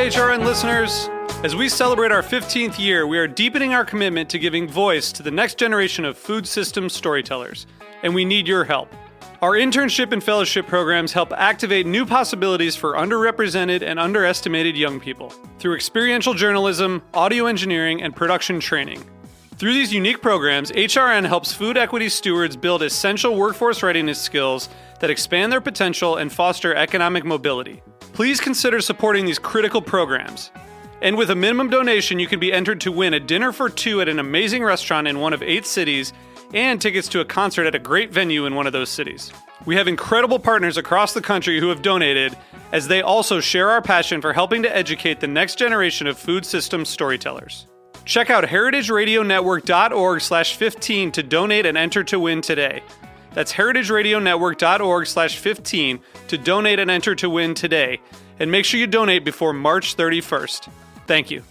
HRN listeners. As we celebrate our 15th year, we are deepening our commitment to giving voice to the next generation of food systems storytellers, and we need your help. Our internship and fellowship programs help activate new possibilities for underrepresented and underestimated young people through experiential journalism, audio engineering, and production training. Through these unique programs, HRN helps food equity stewards build essential workforce readiness skills that expand their potential and foster economic mobility. Please consider supporting these critical programs. And with a minimum donation, you can be entered to win a dinner for two at an amazing restaurant in one of 8 cities and tickets to a concert at a great venue in one of those cities. We have incredible partners across the country who have donated, as they also share our passion for helping to educate the next generation of food systems storytellers. Check out heritageradionetwork.org/15 to donate and enter to win today. That's heritageradionetwork.org/15 to donate and enter to win today. And make sure you donate before March 31st. Thank you.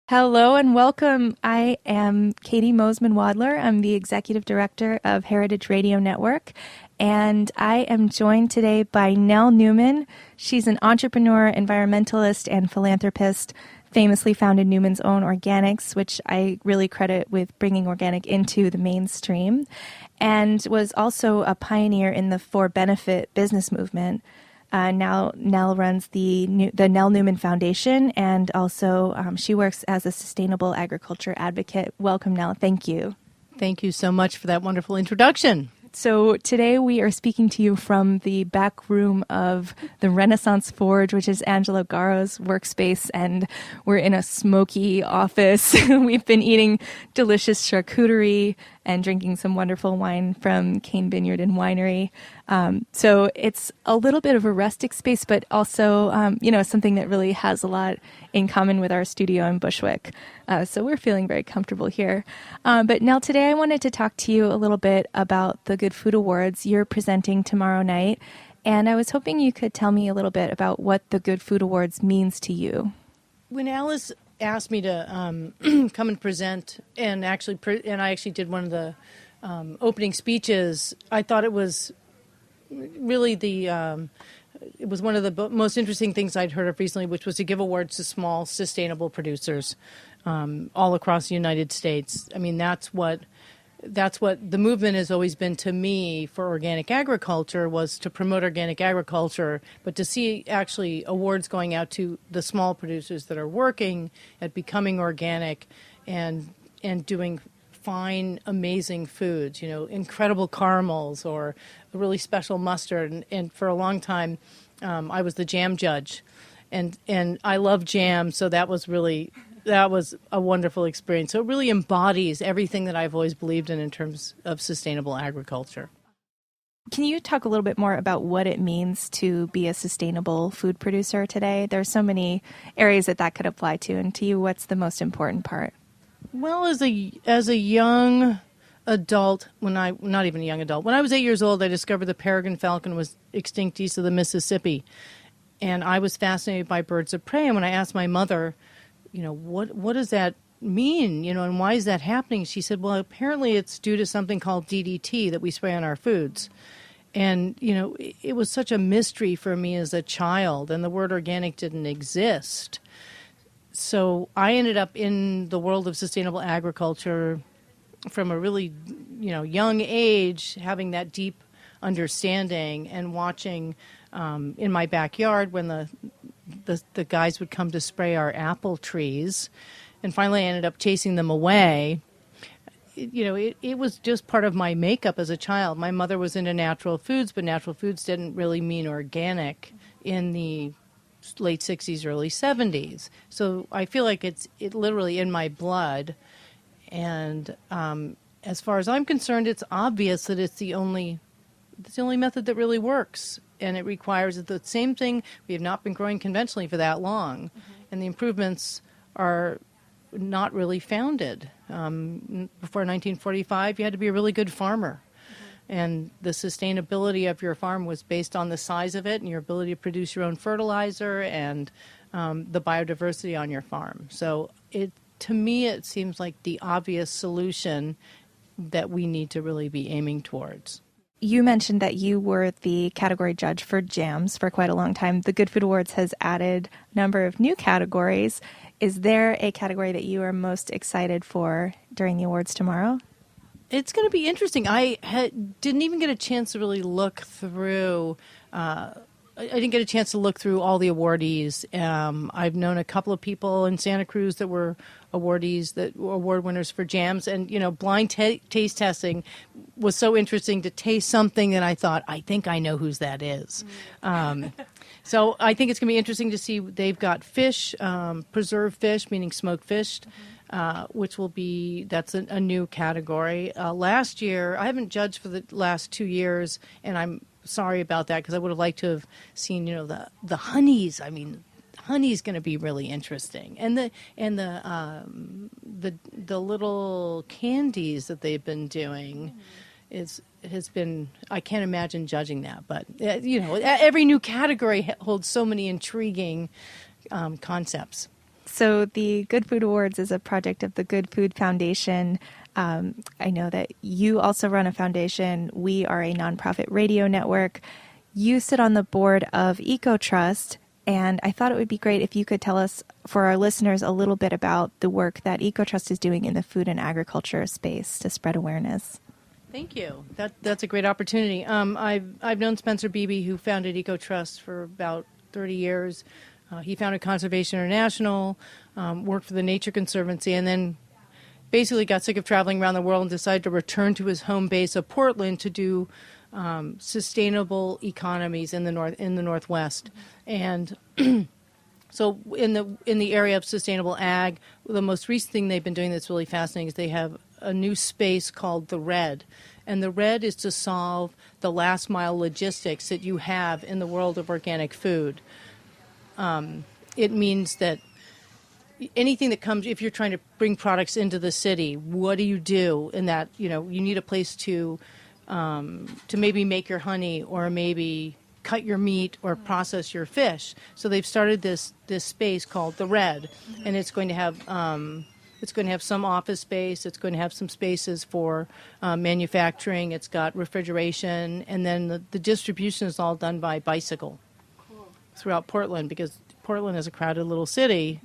Hello and welcome. I am Caity Mosman-Wadler. I'm the Executive Director of Heritage Radio Network, and I am joined today by Nell Newman. She's an entrepreneur, environmentalist, and philanthropist, famously founded Newman's Own Organics, which I really credit with bringing organic into the mainstream, and was also a pioneer in the for-benefit business movement. Now Nell runs the Nell Newman Foundation, and also she works as a sustainable agriculture advocate. Welcome, Nell. Thank you. Thank you so much for that wonderful introduction. So today we are speaking to you from the back room of the Renaissance Forge, which is Angela Garo's workspace, and we're in a smoky office. We've been eating delicious charcuterie and drinking some wonderful wine from Cane Vineyard and Winery. So it's a little bit of a rustic space, but also, something that really has a lot in common with our studio in Bushwick. So we're feeling very comfortable here. But Nell, today I wanted to talk to you a little bit about the Good Food Awards you're presenting tomorrow night. And I was hoping you could tell me a little bit about what the Good Food Awards means to you. When Alice asked me to come and present, and I actually did one of the opening speeches, I thought it was really it was one of the most interesting things I'd heard of recently, which was to give awards to small, sustainable producers all across the United States. I mean, that's what the movement has always been to me for organic agriculture, was to promote organic agriculture, but to see actually awards going out to the small producers that are working at becoming organic and doing fine, amazing foods, incredible caramels or a really special mustard. And for a long time, I was the jam judge, and I love jam, so that was a wonderful experience. So it really embodies everything that I've always believed in terms of sustainable agriculture. Can you talk a little bit more about what it means to be a sustainable food producer today? There's so many areas that could apply to, and to you, what's the most important part? Well, as a young adult, not even a young adult, when I was 8 years old, I discovered the peregrine falcon was extinct east of the Mississippi, and I was fascinated by birds of prey. And when I asked my mother, what does that mean, and why is that happening? She said, well, apparently it's due to something called DDT that we spray on our foods. And, it was such a mystery for me as a child, and the word organic didn't exist. So I ended up in the world of sustainable agriculture from a really, young age, having that deep understanding and watching in my backyard when the guys would come to spray our apple trees. And finally I ended up chasing them away. It was just part of my makeup as a child. My mother was into natural foods, but natural foods didn't really mean organic in the late 60s, early 70s. So I feel like it's literally in my blood. And as far as I'm concerned, it's obvious that it's the only method that really works. And it requires the same thing. We have not been growing conventionally for that long. Mm-hmm. And the improvements are not really founded. Before 1945, you had to be a really good farmer. And the sustainability of your farm was based on the size of it and your ability to produce your own fertilizer and the biodiversity on your farm. So to me, it seems like the obvious solution that we need to really be aiming towards. you mentioned that you were the category judge for jams for quite a long time. The Good Food Awards has added a number of new categories. Is there a category that you are most excited for during the awards tomorrow? It's going to be interesting. I didn't even get a chance to really look through. I didn't get a chance to look through all the awardees. I've known a couple of people in Santa Cruz that were awardees, that were award winners for jams, and blind taste testing was so interesting to taste something that I thought, I think I know whose that is. So I think it's going to be interesting to see. They've got fish, preserved fish, meaning smoked fish. Which will be, that's a new category. Last year, I haven't judged for the last 2 years, and I'm sorry about that because I would have liked to have seen, the honeys. I mean, honey's going to be really interesting, and the little candies that they've been doing has been. I can't imagine judging that, but every new category holds so many intriguing concepts. So the Good Food Awards is a project of the Good Food Foundation. I know that you also run a foundation. We are a nonprofit radio network. You sit on the board of EcoTrust, and I thought it would be great if you could tell us, for our listeners, a little bit about the work that EcoTrust is doing in the food and agriculture space to spread awareness. Thank you. That's a great opportunity. I've known Spencer Beebe, who founded EcoTrust, for about 30 years. He founded Conservation International, worked for the Nature Conservancy, and then basically got sick of traveling around the world and decided to return to his home base of Portland to do sustainable economies in the Northwest. And so in the area of sustainable ag, the most recent thing they've been doing that's really fascinating is they have a new space called the RED. And the RED is to solve the last mile logistics that you have in the world of organic food. It means that anything that comes, if you're trying to bring products into the city, what do you do in that? You need a place to maybe make your honey, or maybe cut your meat, or process your fish. So they've started this space called the RED, and it's going to have some office space. It's going to have some spaces for manufacturing. It's got refrigeration, and then the distribution is all done by bicycle throughout Portland, because Portland is a crowded little city,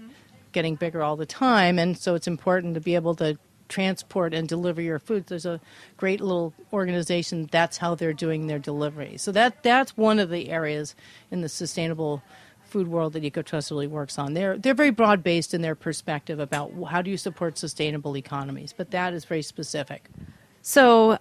getting bigger all the time, and so it's important to be able to transport and deliver your food. There's a great little organization, that's how they're doing their delivery. So that's one of the areas in the sustainable food world that EcoTrust really works on. They're very broad-based in their perspective about how do you support sustainable economies, but that is very specific. So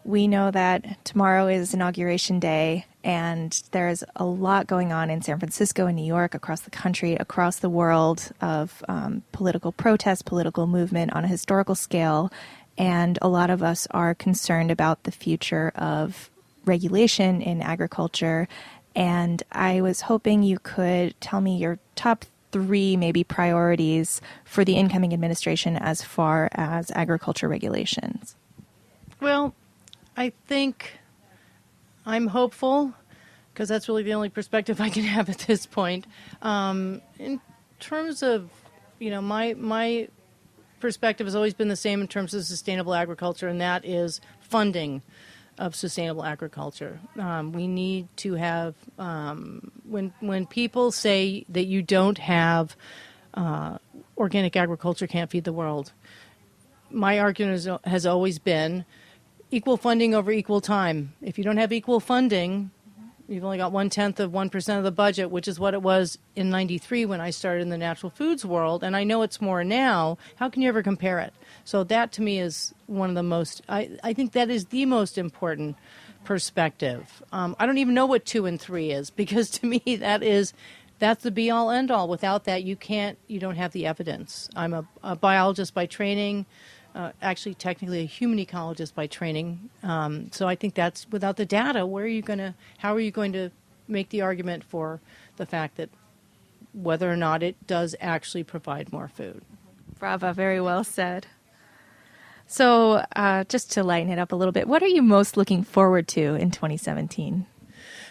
we know that tomorrow is Inauguration Day, and there's a lot going on in San Francisco and New York, across the country, across the world, of political protest, political movement on a historical scale. And a lot of us are concerned about the future of regulation in agriculture. And I was hoping you could tell me your top 3 maybe priorities for the incoming administration as far as agriculture regulations. Well, I think I'm hopeful, because that's really the only perspective I can have at this point. In terms of, my perspective has always been the same in terms of sustainable agriculture, and that is funding of sustainable agriculture. We need to have, when people say that you don't have organic agriculture can't feed the world, my argument has always been equal funding over equal time. If you don't have equal funding, you've only got 0.1% of the budget, which is what it was in '93 when I started in the natural foods world, and I know it's more now. How can you ever compare it? So that to me is one of the most, I think that is the most important perspective. I don't even know what 2 and 3 is, because to me that's the be-all, end-all. Without that, you don't have the evidence. I'm a biologist by training. Actually, technically a human ecologist by training. So I think that's, without the data, how are you going to make the argument for the fact that whether or not it does actually provide more food? Brava, very well said. So just to lighten it up a little bit, what are you most looking forward to in 2017?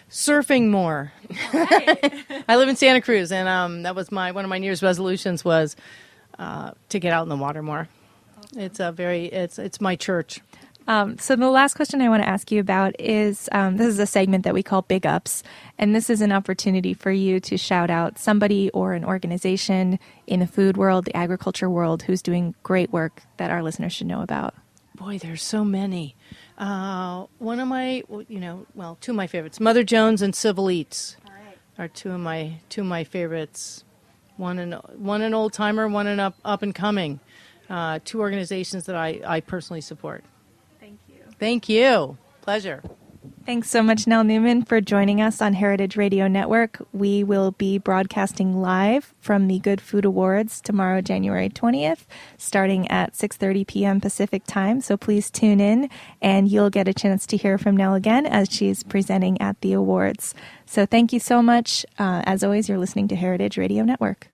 Surfing more. Right. I live in Santa Cruz, and that was one of my New Year's resolutions was to get out in the water more. It's my church. So the last question I want to ask you about is, this is a segment that we call Big Ups, and this is an opportunity for you to shout out somebody or an organization in the food world, the agriculture world, who's doing great work that our listeners should know about. Boy, there's so many. One of my, two of my favorites, Mother Jones and Civil Eats, are two of my favorites. One an old timer, one an up and coming. Two organizations that I personally support. Thank you. Pleasure. Thanks so much, Nell Newman, for joining us on Heritage Radio Network. We will be broadcasting live from the Good Food Awards tomorrow, January 20th, starting at 6:30 p.m. Pacific time. So please tune in, and you'll get a chance to hear from Nell again as she's presenting at the awards. So thank you so much. As always, you're listening to Heritage Radio Network.